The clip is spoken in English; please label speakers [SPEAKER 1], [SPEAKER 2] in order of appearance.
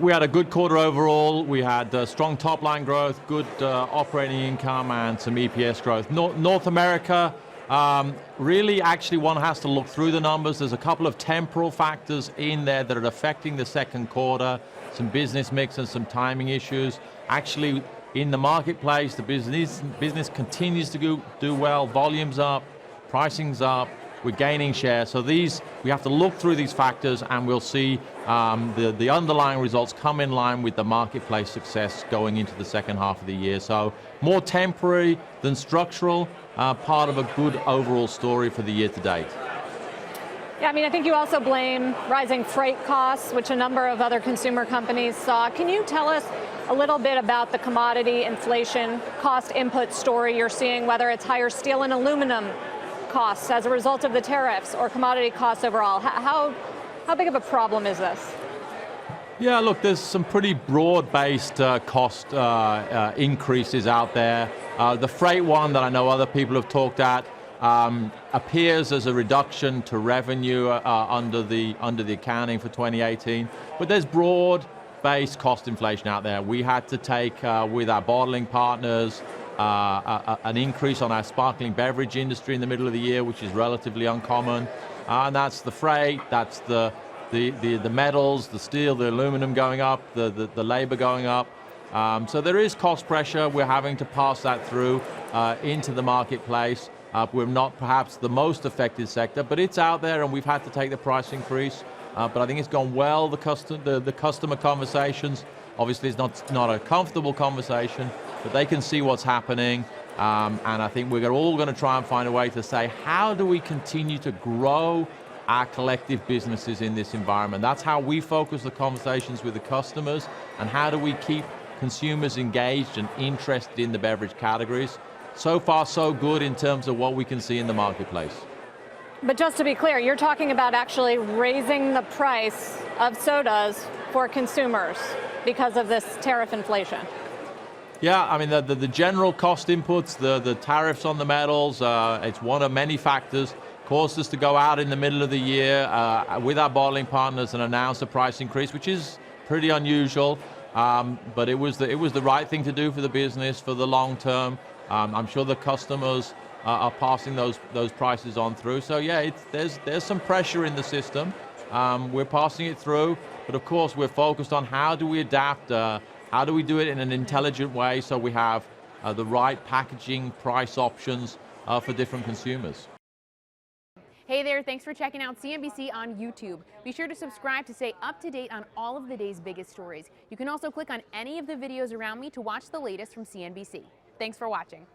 [SPEAKER 1] we had a good quarter overall. We had strong top-line growth, good operating income, and some EPS growth. North America, really, actually, one has to look through the numbers. There's a couple of temporal factors in there that are affecting the second quarter, some business mix and some timing issues. Actually, in the marketplace, the business continues to do well. Volume's up, pricing's up, we're gaining share. So we have to look through these factors, and we'll see the underlying results come in line with the marketplace success going into the second half of the year. So more temporary than structural, part of a good overall story for the year to date.
[SPEAKER 2] Yeah, I mean, I think you also blame rising freight costs, which a number of other consumer companies saw. Can you tell us a little bit about the commodity inflation cost input story you're seeing, whether it's higher steel and aluminum costs as a result of the tariffs or commodity costs overall? How big of a problem is this?
[SPEAKER 1] Yeah, look, there's some pretty broad-based cost increases out there. The freight one that I know other people have talked at appears as a reduction to revenue under the accounting for 2018, but there's broad-based cost inflation out there. We had to take with our bottling partners an increase on our sparkling beverage industry in the middle of the year, which is relatively uncommon, and that's the freight, that's the metals, the steel, the aluminum going up, the labor going up. So there is cost pressure. We're having to pass that through into the marketplace. We're not perhaps the most affected sector, but it's out there, and we've had to take the price increase. But I think it's gone well. The customer conversations, obviously it's not a comfortable conversation, but they can see what's happening. And I think we're all going to try and find a way to say, how do we continue to grow our collective businesses in this environment? That's how we focus the conversations with the customers, and how do we keep consumers engaged and interested in the beverage categories. So far, so good in terms of what we can see in the marketplace.
[SPEAKER 2] But just to be clear, you're talking about actually raising the price of sodas for consumers because of this tariff inflation.
[SPEAKER 1] Yeah, I mean, the general cost inputs, the tariffs on the metals, it's one of many factors, caused us to go out in the middle of the year with our bottling partners and announce a price increase, which is pretty unusual, but it was the right thing to do for the business for the long term. I'm sure the customers are passing those prices on through. So yeah, there's some pressure in the system. We're passing it through, but of course we're focused on how do we adapt, how do we do it in an intelligent way so we have the right packaging, price options for different consumers.
[SPEAKER 3] Hey there, thanks for checking out CNBC on YouTube. Be sure to subscribe to stay up to date on all of the day's biggest stories. You can also click on any of the videos around me to watch the latest from CNBC. Thanks for watching.